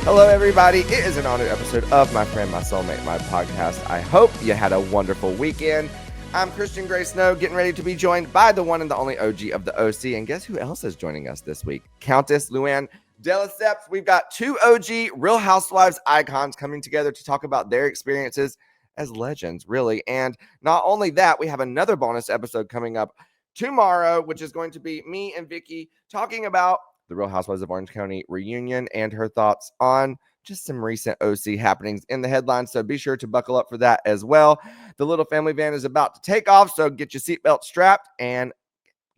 Hello, everybody. It is an honored episode of My Friend, My Soulmate, My Podcast. I hope you had a wonderful weekend. I'm Christian Gray Snow, getting ready to be joined by the one and the only OG of the OC. And guess who else is joining us this week? Countess Luann de Lesseps. We've got two OG Real Housewives icons coming together to talk about their experiences as legends, really. And not only that, we have another bonus episode coming up tomorrow, which is going to be me and Vicki talking about the Real Housewives of Orange County reunion and her thoughts on just some recent OC happenings in the headlines. So be sure to buckle up for that as well. The little family van is about to take off, so get your seatbelt strapped and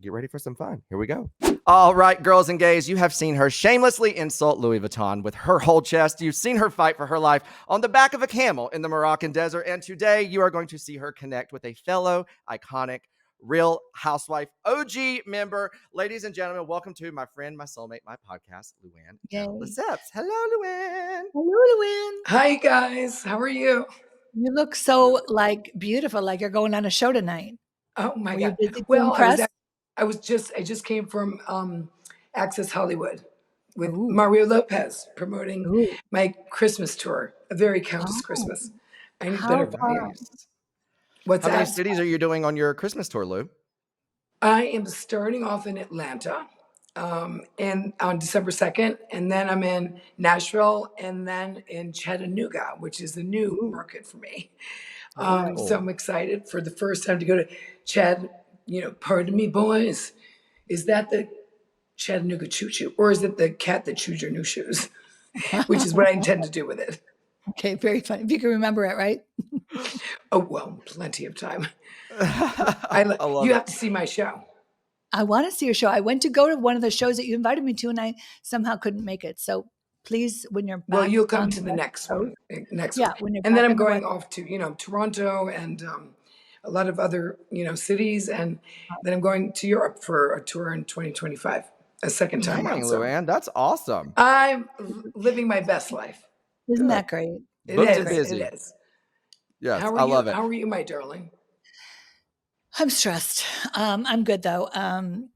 get ready for some fun. Here we go. All right, girls and gays, you have seen her shamelessly insult Louis Vuitton with her whole chest. You've seen her fight for her life on the back of a camel in the Moroccan desert. And today you are going to see her connect with a fellow iconic Real Housewife OG member. Ladies and gentlemen, welcome to My Friend, My Soulmate, My Podcast, Luann de Lesseps. Hello, Luann. Hello, Luann. Hi, guys. How are you? You look so beautiful, like you're going on a show tonight. Oh my Were God. you busy Well, press? I just came from Access Hollywood with Mario Lopez promoting my Christmas tour, A Very Countess Christmas. I need better venues. How many cities are you doing on your Christmas tour, Lou? I am starting off in Atlanta and on December 2nd, and then I'm in Nashville, and then in Chattanooga, which is a new market for me. So I'm excited for the first time to go to Chad. Pardon me, boys. Is that the Chattanooga Choo Choo, or is it the cat that chewed your new shoes? Which is what I intend to do with it. Okay, very funny. If you can remember it, right? Oh, well, plenty of time. You have to see my show. I want to see your show. I went to go to one of the shows that you invited me to, and I somehow couldn't make it. So please, when you're back. Well, you'll come to the next one. Next one. When you're and then I'm going off to, Toronto and a lot of other, cities. And then I'm going to Europe for a tour in 2025, a second time around. Luann, that's awesome. I'm living my best life. Isn't that great? It is. Yes, I love it. How are you, my darling? I'm stressed. I'm good though. I'm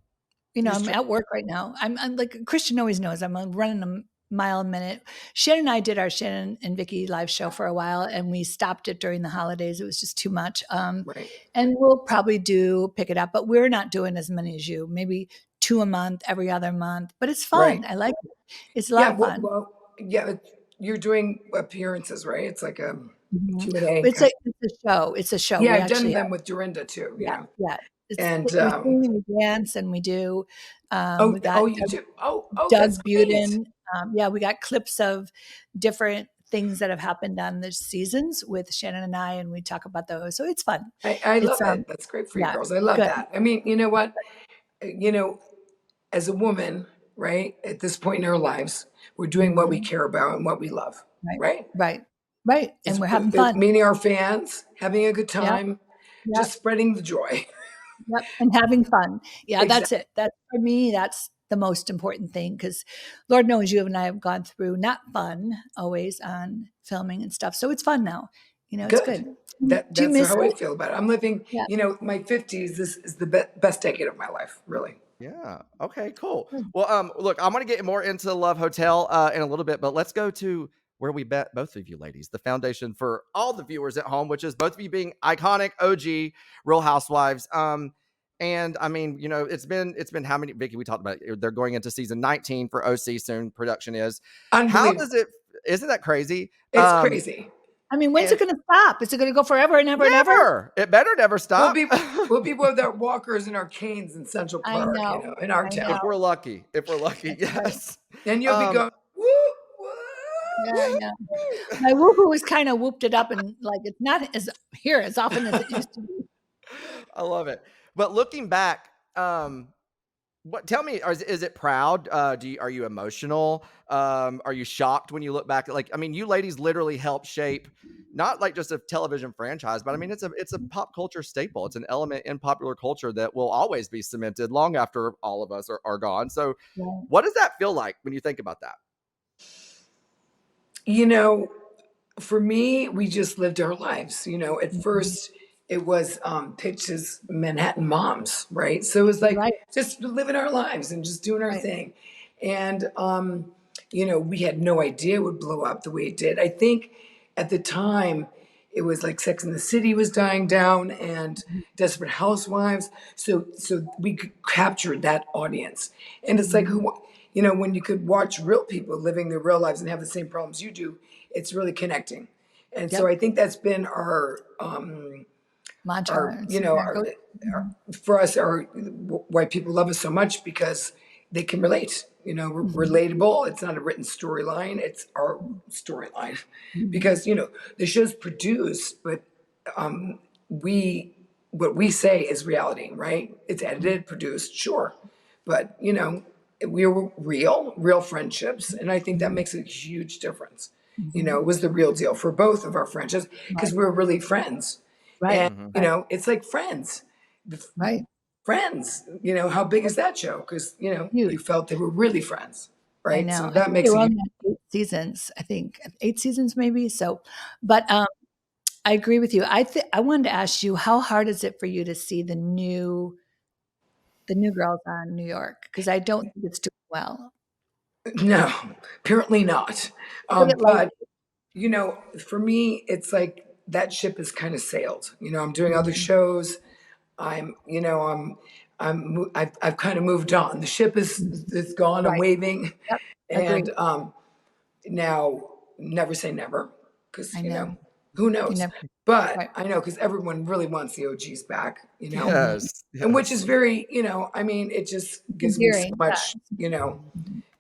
at work right now. I'm like Christian always knows. I'm running a mile a minute. Shannon and I did our Shannon and Vicki live show for a while, and we stopped it during the holidays. It was just too much. Right. And we'll probably pick it up, but we're not doing as many as you. Maybe 2 a month, every other month. But it's fun. Right. I like it. It's a lot of fun. Well, you're doing appearances, right? It's like a Q&A. It's a show. It's a show. Yeah, I've done them with Dorinda too. Yeah. And we dance and we do. you do. Doug Buden. We got clips of different things that have happened on the seasons with Shannon and I, and we talk about those. So it's fun. I love it. That's great for you girls. I love that. I mean, you know what? As a woman, right, at this point in our lives, we're doing what we care about and what we love. Right. And we're having fun. Meeting our fans, having a good time, just spreading the joy. Yep. And having fun. Yeah, Exactly. That's it. For me, that's the most important thing, because Lord knows you and I have gone through not fun always on filming and stuff. So it's fun now. It's good. That's how I feel about it. I'm living, my 50s. This is the best decade of my life, really. Yeah. Okay, cool. Well, look, I'm going to get more into Love Hotel in a little bit, but let's go to where we bet both of you ladies, the foundation for all the viewers at home, which is both of you being iconic OG Real Housewives. And I mean, it's been how many, Vicki, we talked about it. They're going into season 19 for OC soon. Production is. How does it, isn't that crazy? It's crazy. I mean, when's it going to stop? Is it going to go forever and ever and ever? It better never stop. We'll be with our walkers and our canes in Central Park, in our town. If we're lucky, yes. And you'll be going, woo, woo. Yeah. My woo-hoo is kind of whooped it up, and it's not as here as often as it used to be. I love it. But looking back, tell me, is it proud? Are you emotional? Are you shocked when you look back? You ladies literally helped shape not just a television franchise, but I mean, it's a pop culture staple. It's an element in popular culture that will always be cemented long after all of us are gone. So what does that feel like when you think about that? For me, we just lived our lives. At first it was pitched as Manhattan moms, right? So it was just living our lives and just doing our thing. And we had no idea it would blow up the way it did. I think at the time it was like Sex and the City was dying down and Desperate Housewives. So we captured that audience. And it's like when you could watch real people living their real lives and have the same problems you do, it's really connecting. And so Yep. I think that's been our Mantra. for us, why people love us so much, because they can relate. Relatable. It's not a written storyline; it's our storyline. Because the show's produced, but we what we say is reality, right? It's edited, produced, sure, but we're real friendships, and I think that makes a huge difference. It was the real deal for both of our friendships because we're really friends. Right. And, it's like Friends. Right. Friends, how big is that show? Because, Huge. you felt they were really friends, I right? know. So I that think makes they were a only on 8 seasons. I think 8 seasons maybe. So, but I agree with you. I wanted to ask you, how hard is it for you to see the new girls on New York? Because I don't think it's doing well. no, apparently not. Look at But, for me, it's like that ship has kind of sailed. I'm doing other shows. I've kind of moved on. The ship is gone. I'm Right. waving. Yep. Agreed. And now, never say never, because I know. who You knows? never. But Right. I know because everyone really wants the OGs back, Yes. and which is very, it just gives me so Endearing. much,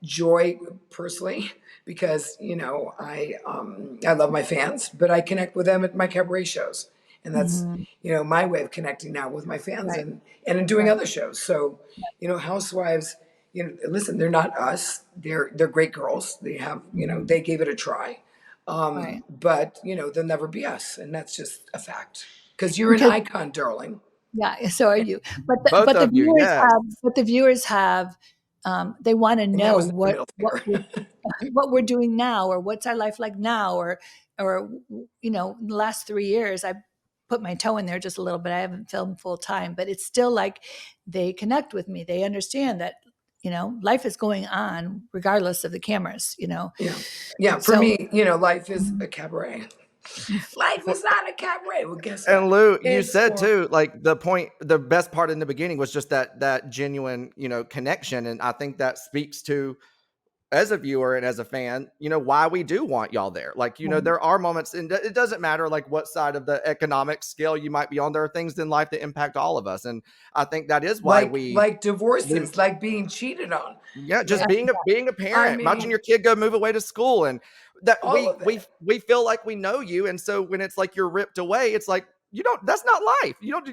joy personally, because I love my fans, but I connect with them at my cabaret shows, and that's Mhm. my way of connecting now with my fans, Right. and in doing Right. other shows. So Housewives, listen, they're not us. They're great girls. They have they gave it a try, Right. but they'll never be us, and that's just a fact. Because you're an Because icon, darling. yeah, so are you. But the Both but the of you, viewers yes. have they want to And that know was the middle finger. what we're doing now, or what's our life like now, or the last 3 years I put my toe in there just a little bit. I haven't filmed full time, but it's still like they connect with me. They understand that life is going on regardless of the cameras. Yeah. For So me, life is a cabaret. Life is not a cabaret. Well, guess what? And Lou, you It's said for too, like the best part in the beginning was just that genuine, connection. And I think that speaks to, as a viewer and as a fan, why we do want y'all there. Like, there are moments, and it doesn't matter like what side of the economic scale you might be on. There are things in life that impact all of us. And I think that is why like divorces, like being cheated on. yeah, just Like, being a I parent, watching mean, your kid go move away to school, and that all of it. we feel like we know you, and so when it's like you're ripped away, it's like you don't. That's not life. We don't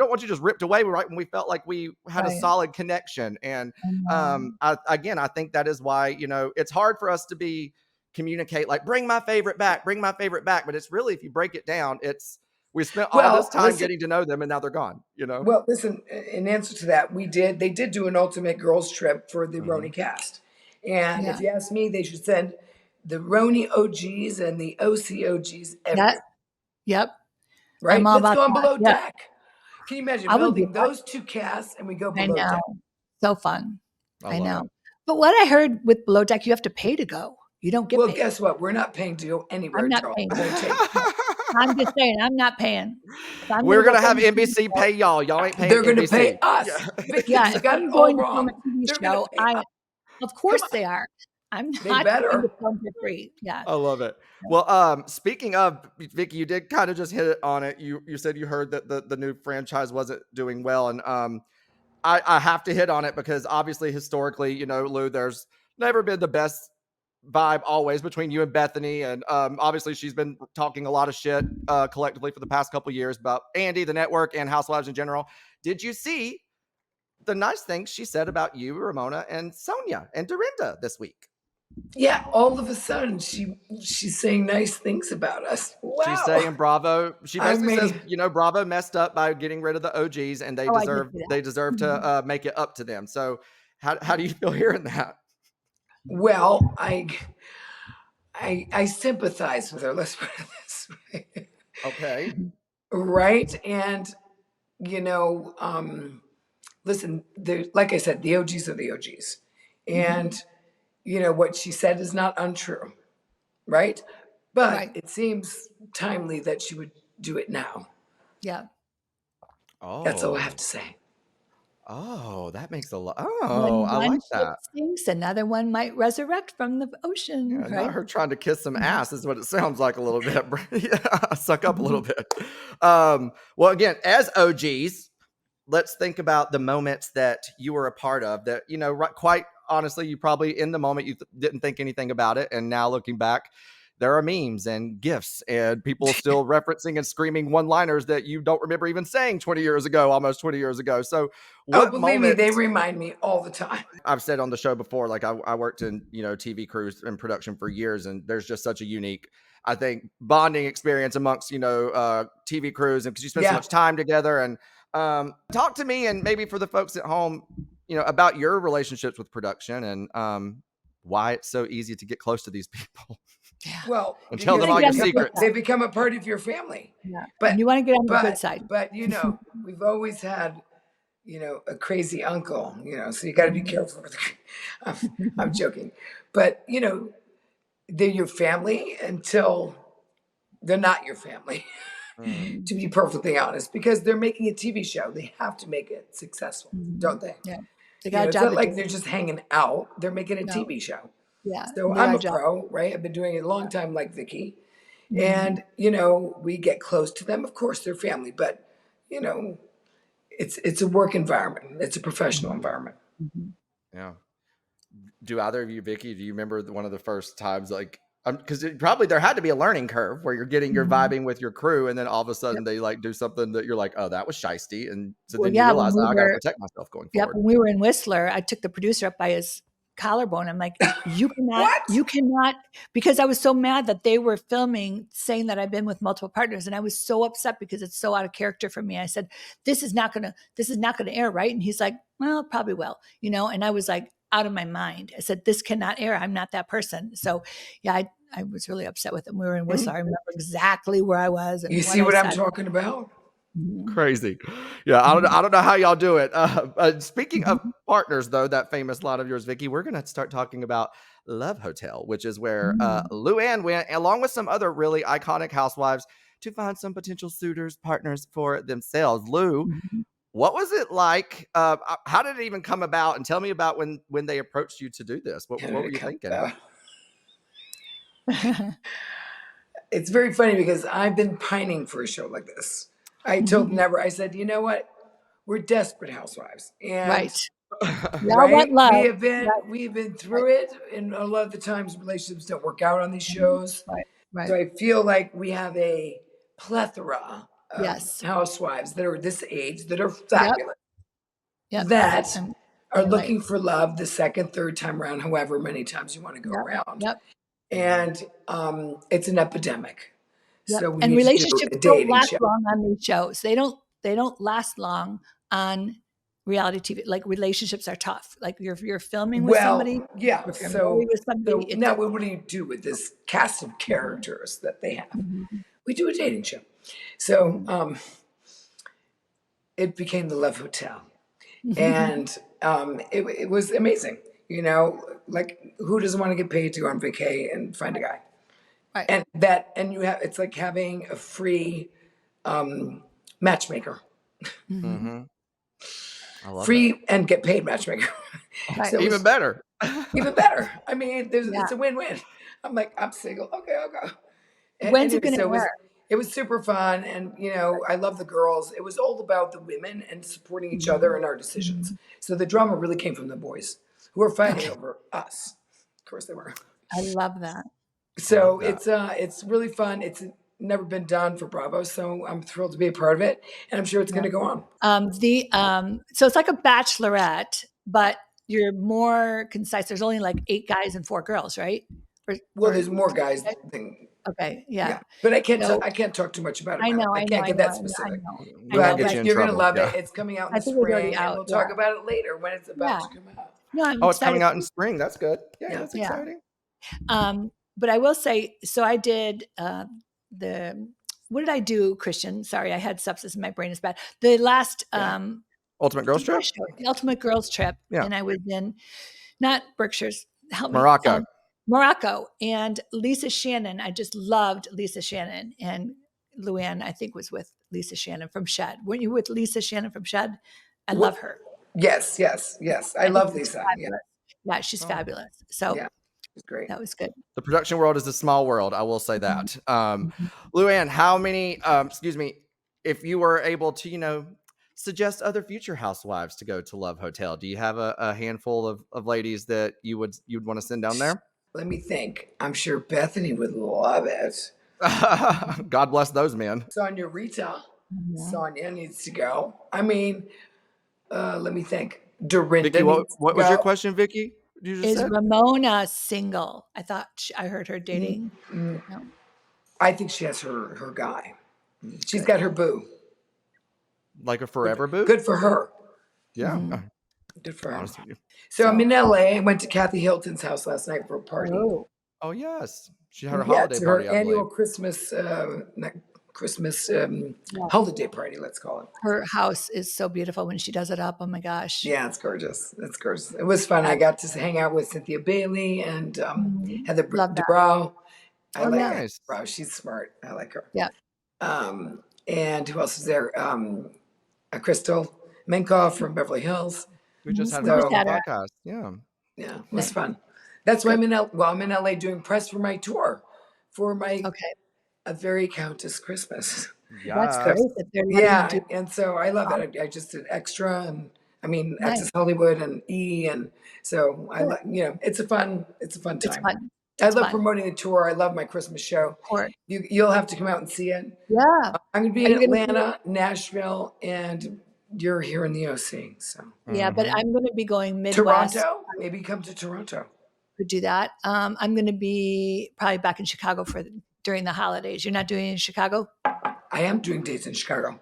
want you just ripped away right when we felt like we had a Right. solid connection. And Mhm. I think that is why it's hard for us to communicate like bring my favorite back, but it's really, if you break it down, it's we spent all this Well, time listen. getting to know them, and now they're gone. Well, listen. In answer to that, they did do an ultimate girls trip for the Mhm. Rhony cast, and Yeah. if you ask me, they should send the Rhony OGs and the OC OGs That. everywhere. Yep. I'm Right? all Let's about go on that. below Yeah. deck. Can you imagine I would do melding that. those two casts and we go I below know. deck? So fun. I I love know. it. But what I heard with Below Deck, you have to pay to go. You don't get Well, paid. guess what? We're not paying to go anywhere, I'm not Daryl. paying. I won't take. I'm just saying, I'm not paying. If I'm We're gonna go gonna have film a TV NBC show, pay y'all. Y'all ain't paying They're going to NBC. pay us. Yeah. Vicki, yeah, you if got it I'm all going to film a wrong. TV They're going to show, pay us. of Come course on. they are. I'm They not going to better. film for free. Yeah. I love it. Well, speaking of Vicki, you did kind of just hit it on it. You said you heard that the new franchise wasn't doing well, and I have to hit on it because obviously historically, Lou, there's never been the best vibe always between you and Bethenny, and obviously she's been talking a lot of shit collectively for the past couple of years about Andy, the network, and Housewives in general. Did you see the nice things she said about you, Ramona, and Sonia and Dorinda this week? Yeah, all of a sudden she's saying nice things about us. She's Wow. saying Bravo. She I basically says, mean, Bravo messed up by getting rid of the OGs, and Oh, I did see they that. deserve to make it up to them. So, how do you feel hearing that? well, I sympathize with her. Let's put it this way. Okay. Right? And listen, like I said, the OGs are the OGs. And what she said is not untrue, right? But Right. it seems timely that she would do it now. Yeah. That's all I Oh. have to say. Oh, that makes a lot. When Oh, I one like ship that. sinks, another one might resurrect from the ocean, Yeah, right? not her trying to kiss some Mhm. ass is what it sounds like a little bit. Yeah, suck up a little Mhm. bit. Well, again, as OGs, let's think about the moments that you were a part of that, quite honestly, you probably in the moment you didn't think anything about it. And now looking back, there are memes and gifs and people still referencing and screaming one-liners that you don't remember even saying 20 years ago, almost 20 years ago. So Oh, what believe me, they moments remind me all the time. I've said on the show before, like I worked in, TV crews and production for years, and there's just such a unique, I think, bonding experience amongst, TV crews, and because you spend so Yeah. much time together. And talk to me, and maybe for the folks at home, about your relationships with production and why it's so easy to get close to these people Yeah. Well, and tell them because all get your on the good secrets. they become a part of your family. Yeah. But And you want to get on the good but side. but we've always had a crazy uncle. So you got to be careful with. I'm joking, but they're your family until they're not your family. Mm, To be perfectly honest, because they're making a TV show, they have to make it successful, don't they? Yeah. They got a It's job not to like do. they're just hanging out; they're making a No. TV show. Yeah. So They got I'm a a job. pro, right? I've been doing it a long time, like Vicki. Mhm. And we get close to them. Of course, they're family, but you know, it's a work environment. It's a professional environment. Mhm. yeah. Do either of you, Vicky, do you remember one of the first times, like, because probably there had to be a learning curve where you're getting your Mhm. vibing with your crew, and then all of a sudden Yep. they like do something that you're like, oh, that was shisty, and so Well, then you yeah, when realize, we oh, I got to were protect myself going Yep, forward. when we were in Whistler, I took the producer up by his collarbone. I'm like, What? you cannot, because I was so mad that they were filming saying that I've been with multiple partners. And I was so upset because it's so out of character for me. I said, this is not gonna air, right? And he's like, well, it probably will, and I was like out of my mind. I said, this cannot air. I'm not that person. So yeah, I was really upset with him. We were in Whistler. I remember exactly where I was and You what see I what I'm said. talking about? Mhm. Crazy. Yeah, I don't know how y'all do it. Speaking of Mhm. partners, though, that famous line of yours, Vicky, we're going to start talking about Love Hotel, which is where Mhm. Luann went, along with some other really iconic housewives, to find some potential suitors, partners for themselves. Lou, Mhm. what was it like? How did it even come about? And tell me about when they approached you to do this. What How what did were it you come thinking? about? It's very funny because I've been pining for a show like this. I told Mhm. Never, I said, you know what? We're desperate housewives. And Right. We all right, want love. we have been Right. through it. And a lot of the times relationships don't work out on these Mhm. shows. Right. So Right. I feel like we have a plethora of Yes. housewives that are this age that are Yep. fabulous, Yep. that are You're right. looking for love the second, third time around, however many times you want to go Yep. around. Yep. And it's an epidemic. Yep. So we And need to do relationships a don't dating last show. long on these shows. They don't last long on reality TV. Like relationships are tough. Like you're filming with somebody, Well, yeah. if you're married with somebody, So it's now what do you do with this cast of characters that they have? Mhm. We do a dating show. So Mhm. it became the Love Hotel. Mhm. And it was amazing. Like who doesn't want to get paid to go on vacay and find a guy? Right. And it's like having a free matchmaker, Mhm. Mm-hmm. I love it. free and get paid matchmaker. Right. So it Even was better. even better. I mean, Yeah. it's a win-win. I'm like, I'm single. Okay, I'll go. When's it Anyway, gonna so air? it was super fun, and I love the girls. It was all about the women and supporting each other Mhm. in our decisions. Mhm. So the drama really came from the boys who were fighting Okay. over us. Of course they were. I love that. I love So that. it's really fun. It's never been done for Bravo, so I'm thrilled to be a part of it, and I'm sure it's going Yeah. to go on. So it's like a bachelorette, but you're more concise. There's only like 8 guys and 4 girls, right? Well, there's more guys than Okay. Yeah. yeah, but So I can't talk too much about it, I by the way. know, I I know, can't I get know, that I know, I specific. know. We I won't know, get But you in you're gonna trouble. love Yeah. it. It's coming out in I the think it's already spring, and out. we'll Yeah. talk about it later when it's about Yeah. to come out. No, I'm Oh, it's excited. coming out in spring. That's good. Yeah, Yeah. that's Yeah. exciting. But I will say, so I did what did I do, Christian? Sorry, I had sepsis and my brain is bad. The last Ultimate Girls the Trip? show, the Ultimate Girls Trip, Yeah. and I was in not Berkshire's, help me. Morocco. Morocco and Lisa Shannon. I just loved Lisa Shannon, and Luann, I think, was with Lisa Shannon from Shed. Weren't you with Lisa Shannon from Shed? I love her. Yes. I think love she's Lisa. Yeah. fabulous. Yeah, she's fabulous. So Yeah. It's great. that was good. The production world is a small world. I will say that. Luann, how many, if you were able to, suggest other future housewives to go to Love Hotel, do you have a handful of ladies that you'd want to send down there? Let me think. I'm sure Bethenny would love it. God bless those men. Sonia Rita. Sonia needs to go. I mean, let me think. Dorinda Vicki, needs what to was your go. question, Vicki? You just Is said? Ramona single? I thought I heard her dating. No. I think she has her guy. She's got her boo. Like a forever boo? Good for her. Yeah. Good for her. Honestly. So I'm in LA. I went to Kathy Hilton's house last night for a party. Oh, yes. She had her Yeah, holiday it's party, her I annual believe. Christmas holiday party, let's call it. Her house is so beautiful when she does it up. Oh my gosh. Yeah, it's gorgeous. It's gorgeous. It was fun. I got to hang out with Cynthia Bailey and Heather Love that. DeBrow. I like Heather Nice. DeBrow. She's smart. I like her. Yeah. And who else is there? Crystal Menkoff from Beverly Hills. We just had So- her on the podcast. Yeah. Yeah, it was fun. That's why I'm in LA doing press for my tour for my A Very Countess Christmas. That's Yeah. great. That they're letting you Yeah, do- and so I love it. I just did extra, and I mean Nice. Access Hollywood and E, and so I like it's a fun time. It's fun. I It's love fun. promoting the tour. I love my Christmas show. Court. You'll have to come out and see it. Yeah. I'm going to be Are in you gonna Atlanta, Nashville, and you're here in the OC. So Yeah, but I'm going to be going Midwest. Toronto, maybe come to Toronto. Could do that. I'm going to be probably back in Chicago during the holidays. You're not doing it in Chicago? I am doing dates in Chicago.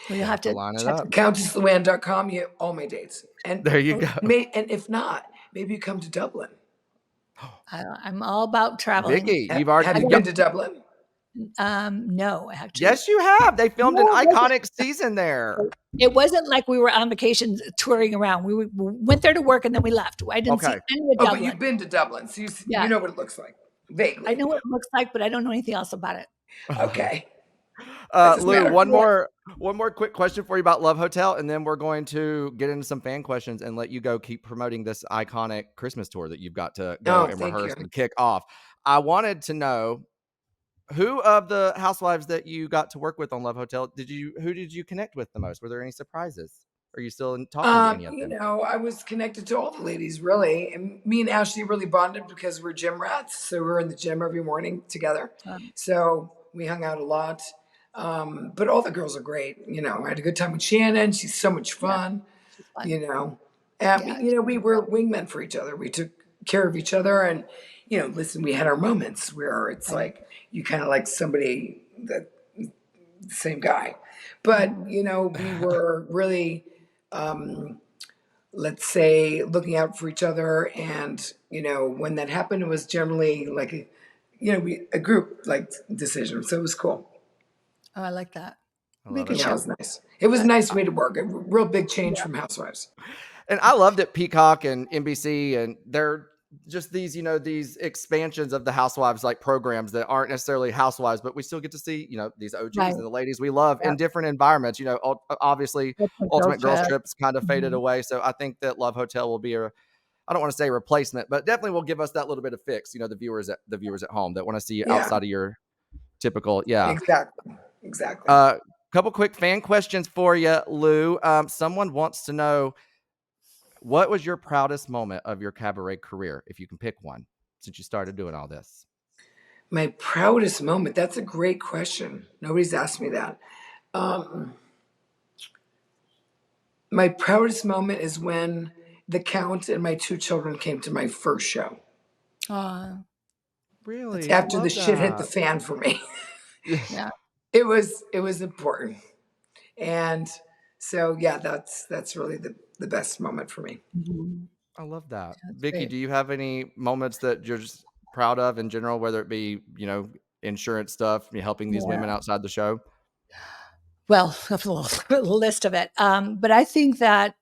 Well, you'll have to line it check. up. CountessLuann.com. You have all my dates. And There you go. And if not, maybe you come to Dublin. I'm all about traveling. Vicki, Have you've you been to Dublin? No, actually. Yes, you have. They filmed No, an it wasn't. iconic season there. It wasn't like we were on vacation touring around. We went there to work and then we left. I didn't see Okay. any of Oh, Dublin. but you've been to Dublin, so Yeah. you know what it looks like. Vaguely. I know what it looks like, but I don't know anything else about it. Okay. Doesn't Lou, matter. one more quick question for you about Love Hotel, and then we're going to get into some fan questions and let you go keep promoting this iconic Christmas tour that you've got to go and thank rehearse you. and kick off. I wanted to know who of the housewives that you got to work with on Love Hotel who did you connect with the most? Were there any surprises? Are you still talking to any of them? I was connected to all the ladies really, and me and Ashley really bonded because we're gym rats. So we're in the gym every morning together. So we hung out a lot. But all the girls are great. I had a good time with Shannon. She's so much fun. She's fun. We were wingmen for each other. We took care of each other, and listen, we had our moments where it's like you kind of like somebody that the same guy, but we were really let's say looking out for each other, and when that happened, it was generally like a group like decision, so it was cool. Oh, I like that. I love Good it. Yeah, show. it was nice. It was a nice way to work. A real big change from Housewives. And I loved it. Peacock and NBC, and they're just these, these expansions of the Housewives like programs that aren't necessarily Housewives, but we still get to see, these OGs Right. and the ladies we love in different environments. Obviously, Ultimate Girls Trips kind of faded away. So I think that Love Hotel will be I don't want to say replacement, but definitely will give us that little bit of fix. The viewers at home that want to see you outside of your typical. Yeah, Exactly. Couple quick fan questions for you, Lou. Someone wants to know, what was your proudest moment of your cabaret career, if you can pick one, since you started doing all this? My proudest moment. That's a great question. Nobody's asked me that. My proudest moment is when the Count and my two children came to my first show. Really? After the shit hit the fan for me. Yeah. It was important. And so that's really the best moment for me. I love that. That's Vicki, great. do you have any moments that you're just proud of in general, whether it be, insurance stuff, helping these women outside the show? Well, I have a little list of it. But I think that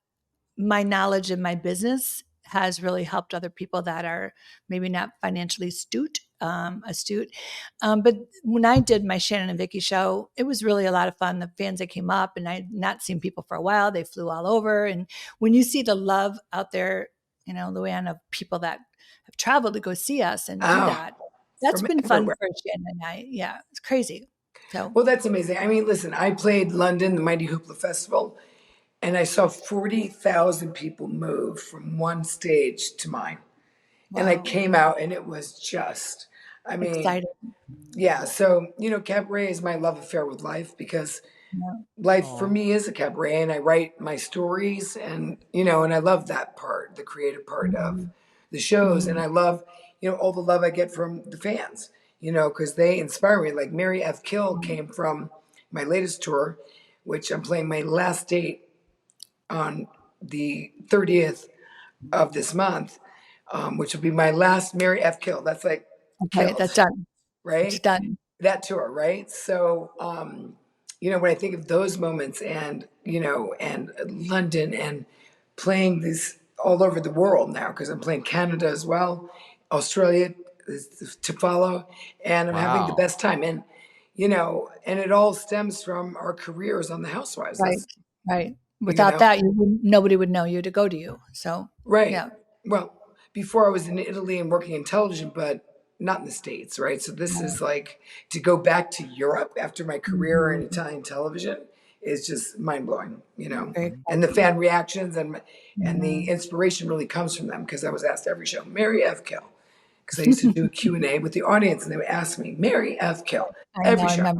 my knowledge in my business has really helped other people that are maybe not financially astute. But when I did my Shannon and Vicki show, it was really a lot of fun. The fans that came up, and I'd not seen people for a while, they flew all over. And when you see the love out there, Luann, of people that have traveled to go see us and do that, that's been fun for Shannon and I. Yeah, it's crazy. So, well, that's amazing. I mean, listen, I played London, the Mighty Hoopla Festival, and I saw 40,000 people move from one stage to mine. Wow. And I came out and it was just, I mean, exciting. Yeah. So, cabaret is my love affair with life, because life for me is a cabaret, and I write my stories, and, and I love that part, the creative part of the shows. And I love, all the love I get from the fans, because they inspire me. Like Mary F. Kill came from my latest tour, which I'm playing my last date on the 30th of this month, which will be my last Mary F. Kill. That's like, okay, that's done. Right? It's done. That tour, right? So, when I think of those moments, and, and London, and playing this all over the world now, because I'm playing Canada as well, Australia is to follow, and I'm having the best time. And, and it all stems from our careers on the Housewives. Right. Without that, nobody would know you to go to you. So, right. Yeah. Well, before I was in Italy and working in television, but not in the States, right? So this is like, to go back to Europe after my career in Italian television is just mind blowing, and the fan reactions and the inspiration really comes from them, because I was asked every show, Mary F. Kill, because I used to do a Q&A with the audience, and they would ask me, Mary F. Kill, every show.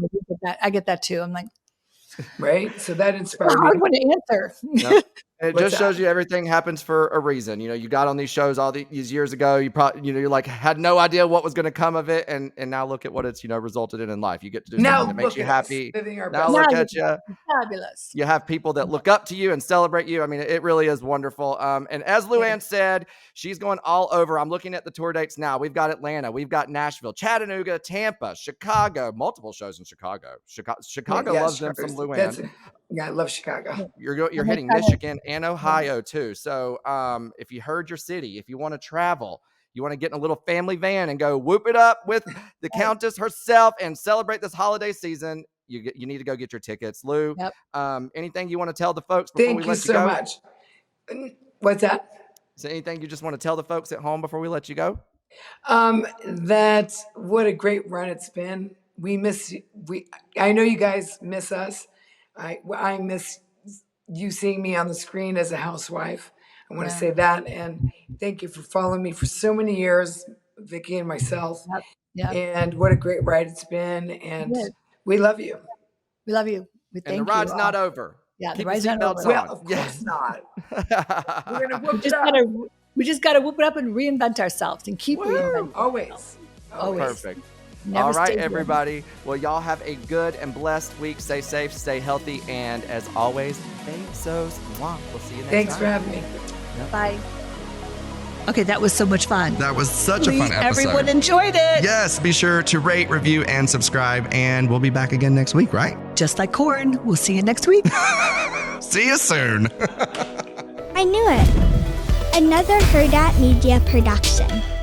I get that too. I'm like, right? So that inspired me. Hard one to answer. Nope. It just shows you everything happens for a reason. You got on these shows all these years ago. You probably, you're like, had no idea what was going to come of it. And now look at what it's, resulted in life. You get to do something that makes you happy. Now look at you. Fabulous. You have people that look up to you and celebrate you. I mean, it really is wonderful. And as Luann said, she's going all over. I'm looking at the tour dates now. We've got Atlanta. We've got Nashville, Chattanooga, Tampa, Chicago, multiple shows in Chicago. Chicago loves them some Luann. I love Chicago. You're hitting Michigan and Ohio too. So if you heard your city, if you want to travel, you want to get in a little family van and go whoop it up with the Countess herself and celebrate this holiday season, you need to go get your tickets. Lou, anything you want to tell the folks before we let you go? Thank you so much. What's that? Is there anything you just want to tell the folks at home before we let you go? That what a great run it's been. We miss you. I know you guys miss us. I miss you seeing me on the screen as a housewife. I want to say that, and thank you for following me for so many years, Vicki and myself. And what a great ride it's been, and we love you. We love you. We thank you. And the ride's not over. Yeah, the ride's not over. Well, of course not. We're gonna whoop it up. We just got to whoop it up and reinvent ourselves and keep reinventing. Always. Perfect. Never all right, everybody. Well, y'all have a good and blessed week. Stay safe, stay healthy, and as always, besos. We'll see you next time. Thanks for having me. Yep. Bye. Okay, that was so much fun. That was such a fun episode. Everyone enjoyed it. Yes, be sure to rate, review, and subscribe, and we'll be back again next week, right? Just like corn. We'll see you next week. See you soon. I knew it. Another Hurrdat Media production.